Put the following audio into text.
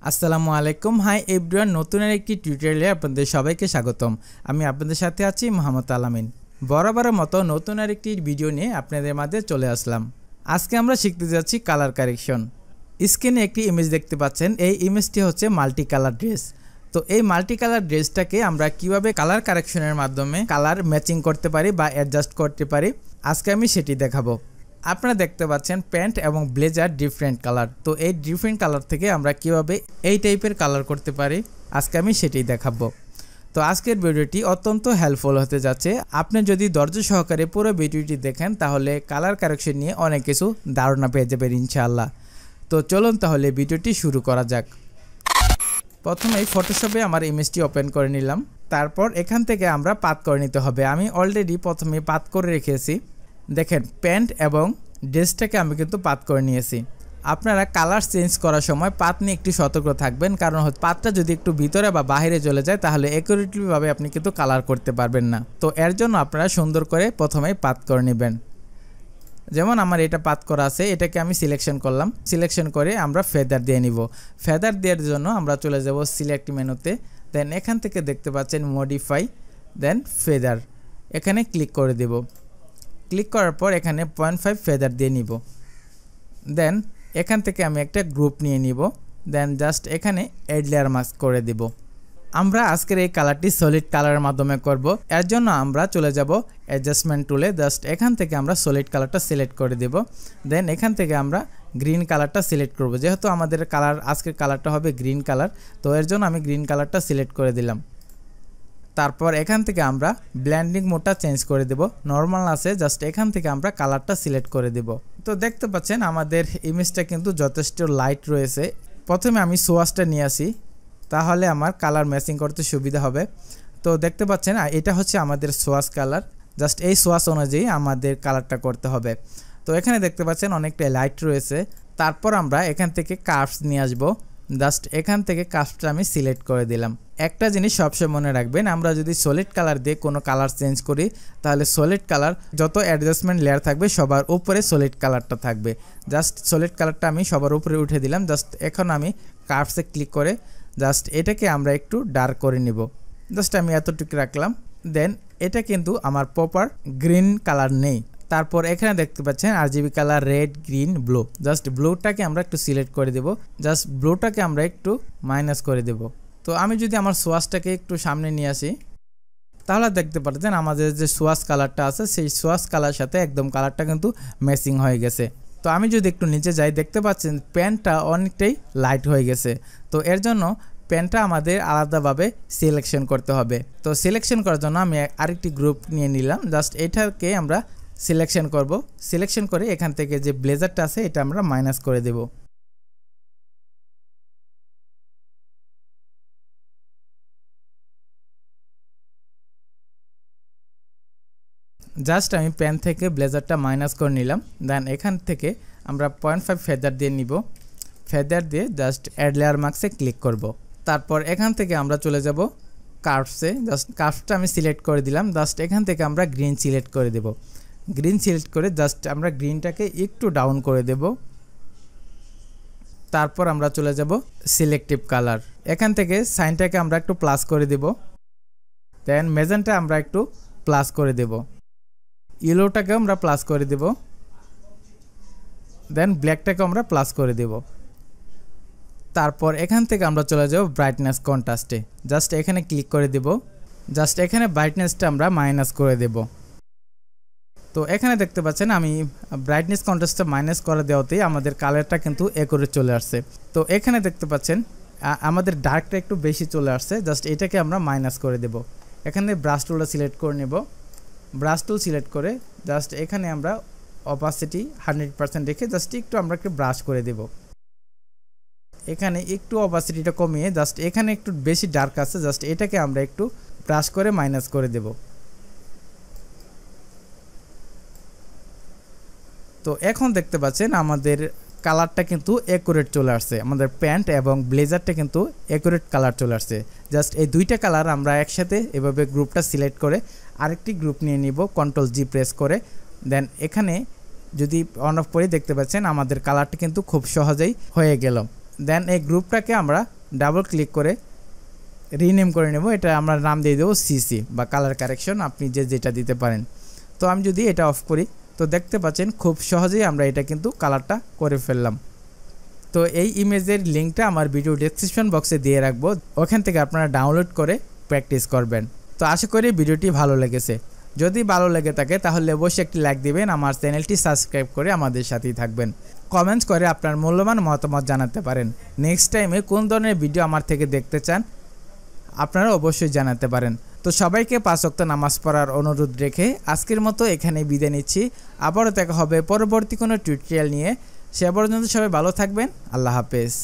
আসসালামু আলাইকুম। Hi everyone, নতুন একটি টিউটোরিয়ালে আপনাদের সবাইকে স্বাগতম। আমি আপনাদের সাথে আছি মোহাম্মদ আলামিন। বরাবরের মতো নতুন আরেকটি ভিডিও নিয়ে আপনাদের মাঝে চলে আসলাম। আজকে আমরা শিখতে যাচ্ছি কালার কারেকশন। স্ক্রিনে একটি ইমেজ দেখতে পাচ্ছেন, এই ইমেজটি হচ্ছে মাল্টি কালার ড্রেস। তো এই মাল্টি কালার ড্রেসটাকে আমরা কিভাবে কালার কারেকশনের মাধ্যমে কালার ম্যাচিং করতে পারি বা অ্যাডজাস্ট করতে পারি, আজকে আমি সেটি দেখাবো। আপনারা দেখতে পাচ্ছেন প্যান্ট এবং ব্লেজার ডিফারেন্ট কালার। তো এই ডিফারেন্ট কালার থেকে আমরা কিভাবে এই টাইপের কালার করতে পারি, আজকে আমি সেটাই দেখাবো। তো আজকের ভিডিওটি অত্যন্ত হেল্পফুল হতে যাচ্ছে। আপনি যদি ধৈর্য সহকারে পুরো ভিডিওটি দেখেন তাহলে কালার কারেকশন নিয়ে অনেক কিছু ধারণা পেয়ে যাবেন ইনশাআল্লাহ। তো চলুন তাহলে ভিডিওটি শুরু করা যাক। প্রথমেই ফটোশপে আমার ইমেজটি ওপেন করে নিলাম। তারপর এখান থেকে আমরা পাথ করে নিতে হবে। আমি অলরেডি প্রথমে পাথ করে রেখেছি। দেখেন প্যান্ট এবং ড্রেসটাকে আমি কিন্তু পাথ করে নিয়েছি। আপনারা কালার চেঞ্জ করার সময় পাথ নিয়ে একটু সতর্ক থাকবেন, কারণ পাথটা যদি একটু ভিতরে বা বাইরে চলে যায় তাহলে অ্যাকুরেটলিভাবে আপনি কিন্তু কালার করতে পারবেন না। তো এর জন্য আপনারা সুন্দর করে প্রথমেই পাথ করে নেবেন। যেমন আমার এটা পাথ করা আছে, এটাকে আমি সিলেকশন করলাম। সিলেকশন করে আমরা ফেদার দিয়ে নিব। ফেদার দেওয়ার জন্য আমরা চলে যাব সিলেক্ট মেনুতে। দেন এখান থেকে দেখতে পাচ্ছেন মডিফাই, দেন ফেদার, এখানে ক্লিক করে দেব। ক্লিক করার পর এখানে 0.5 ফেদার দিয়ে নিব। দেন এখান থেকে আমি একটা গ্রুপ নিয়ে নিব। দেন জাস্ট এখানে অ্যাড লেয়ার মাস্ক করে দেব। আমরা আজকের এই কালারটি সলিড কালারের মাধ্যমে করব। এর জন্য আমরা চলে যাব অ্যাডজাস্টমেন্ট টুলে। জাস্ট এখান থেকে আমরা সলিড কালারটা সিলেক্ট করে দেব। দেন এখান থেকে আমরা গ্রিন কালারটা সিলেক্ট করব। যেহেতু আমাদের কালার আজকের কালারটা হবে গ্রিন কালার, তো এর জন্য আমি গ্রিন কালারটা সিলেক্ট করে দিলাম। তারপর এখান থেকে আমরা ব্লেন্ডিং মোডটা চেঞ্জ করে দেব। নর্মাল আছে, জাস্ট এখান থেকে আমরা কালারটা সিলেক্ট করে দেব। তো দেখতে পাচ্ছেন আমাদের ইমেজটা কিন্তু যথেষ্ট লাইট রয়েছে। প্রথমে আমি সোয়াসটা নিয়ে আসি, তাহলে আমার কালার ম্যাচিং করতে সুবিধা হবে। তো দেখতে পাচ্ছেন এটা হচ্ছে আমাদের সোয়াস কালার। জাস্ট এই সোয়াস অনুযায়ী আমাদের কালারটা করতে হবে। তো এখানে দেখতে পাচ্ছেন অনেকটা লাইট রয়েছে। তারপর আমরা এখান থেকে কার্ভস নিয়ে আসবো। জাস্ট এখান থেকে কার্ভসটা আমি সিলেক্ট করে দিলাম। একটা জিনিস সবসময় মনে রাখবেন, আমরা যদি সলিড কালার দিয়ে কোনো কালার চেঞ্জ করি তাহলে সলিড কালার যত অ্যাডজাস্টমেন্ট লেয়ার থাকবে সবার উপরে সলিড কালারটা থাকবে। জাস্ট সলিড কালারটা আমি সবার উপরে উঠে দিলাম। জাস্ট এখন আমি কার্ভসে ক্লিক করে জাস্ট এটাকে আমরা একটু ডার্ক করে নিব। জাস্ট আমি এতটুকু রাখলাম। দেন এটা কিন্তু আমার প্রপার গ্রিন কালার নেই। তারপর এখানে দেখতে পাচ্ছেন RGB colour red, green, blue. Just ব্লুটাকে আমরা একটু সিলেক্ট করে দেব। জাস্ট ব্লুটাকে আমরা একটু মাইনাস করে দেব। তো আমি যদি আমার সোয়াসটাকে একটু সামনে নিয়ে আসি তাহলে দেখতে পাচ্ছেন আমাদের যে সোয়াস কালারটা আছে সেই সোয়াস কালার সাথে একদম কালারটা কিন্তু ম্যাচিং হয়ে গেছে। তো আমি যদি একটু নিচে যাই দেখতে পাচ্ছেন প্যান্টটা অনেকটাই লাইট হয়ে গেছে। তো এর জন্য প্যান্টটা আমাদের আলাদাভাবে সিলেকশন করতে হবে। তো সিলেকশন করার জন্য আমি আরেকটি গ্রুপ নিয়ে নিলাম। জাস্ট এটাকে আমরা সিলেকশন করব। সিলেকশন করে এখান থেকে যে ব্লেজারটা আছে এটা আমরা মাইনাস করে দেব। জাস্ট আমি প্যান থেকে ব্লেজারটা মাইনাস করে নিলাম। দেন এখান থেকে আমরা 0.5 ফেদার দিয়ে নিব। ফেদার দিয়ে জাস্ট অ্যাড লেয়ার মার্কসে ক্লিক করব। তারপর এখান থেকে আমরা চলে যাব কার্ভসে। জাস্ট কার্ভসটা আমি সিলেক্ট করে দিলাম। জাস্ট এখান থেকে আমরা গ্রিন সিলেক্ট করে দেব। গ্রিন সিলেক্ট করে জাস্ট আমরা গ্রিনটাকে একটু ডাউন করে দেব। তারপর আমরা চলে যাব সিলেক্টিভ কালার। এখান থেকে সাইনটাকে আমরা একটু প্লাস করে দেব। দেন মেজেন্টা আমরা একটু প্লাস করে দেব। ইয়েলোটাকে আমরা প্লাস করে দেব। দেন ব্ল্যাকটাকে আমরা প্লাস করে দেব। তারপর এখান থেকে আমরা চলে যাব ব্রাইটনেস কন্ট্রাস্টে। জাস্ট এখানে ক্লিক করে দেব। জাস্ট এখানে ব্রাইটনেসটা আমরা মাইনাস করে দেব। তো এখানে দেখতে পাচ্ছেন আমি ব্রাইটনেস কন্ট্রাস্টটা মাইনাস করে দেওয়াতেই আমাদের কালারটা কিন্তু অ্যাকুরেট চলে আসছে। তো এখানে দেখতে পাচ্ছেন আমাদের ডার্কটা একটু বেশি চলে আসছে। জাস্ট এটাকে আমরা মাইনাস করে দেব। এখানে ব্রাশ টুলটা সিলেক্ট করে নেব। ব্রাশ টুল সিলেক্ট করে জাস্ট এখানে আমরা অপাসিটি 100% রেখে জাস্ট একটু আমরা একটু ব্রাশ করে দেব। এখানে একটু অপাসিটিটা কমিয়ে জাস্ট এখানে একটু বেশি ডার্ক আছে, জাস্ট এটাকে আমরা একটু ব্রাশ করে মাইনাস করে দেব। তো এখন দেখতে পাচ্ছেন আমাদের কালারটা কিন্তু অ্যাকুরেট চলে আসছে। আমাদের প্যান্ট এবং ব্লেজারটা কিন্তু অ্যাকুরেট কালার চলে আসছে। জাস্ট এই দুইটা কালার আমরা একসাথে এভাবে গ্রুপটা সিলেক্ট করে আরেকটি গ্রুপ নিয়ে নিব, কন্ট্রোল জি প্রেস করে। দেন এখানে যদি অন অফ করে দেখতে পাচ্ছেন আমাদের কালারটা কিন্তু খুব সহজেই হয়ে গেল। দেন এই গ্রুপটাকে আমরা ডাবল ক্লিক করে রিনেম করে নেব। এটা আমরা নাম দিয়ে দেবো সিসি বা কালার কারেকশন, আপনি যেটা দিতে পারেন। তো আমি যদি এটা অফ করি তো দেখতে পাচ্ছেন খুব সহজেই আমরা এটা কিন্তু কালারটা করে ফেললাম। তো এই ইমেজের লিঙ্কটা আমার ভিডিও ডেসক্রিপশন বক্সে দিয়ে রাখবো, ওখান থেকে আপনারা ডাউনলোড করে প্র্যাকটিস করবেন। তো আশা করি ভিডিওটি ভালো লেগেছে। যদি ভালো লেগে থাকে তাহলে অবশ্যই একটি লাইক দিবেন, আমার চ্যানেলটি সাবস্ক্রাইব করে আমাদের সাথেই থাকবেন। কমেন্টস করে আপনার মূল্যবান মতামত জানাতে পারেন। নেক্সট টাইমে কোন ধরনের ভিডিও আমার থেকে দেখতে চান আপনারা অবশ্যই জানাতে পারেন। তো সবাইকে 5 ওয়াক্ত নামাজ পড়ার অনুরোধ রেখে আজকের মতো এখানেই বিদায় নিচ্ছি। আবারও দেখা হবে পরবর্তী কোনো টিউটোরিয়াল নিয়ে। সে পর্যন্ত সবাই ভালো থাকবেন। আল্লাহ হাফেজ।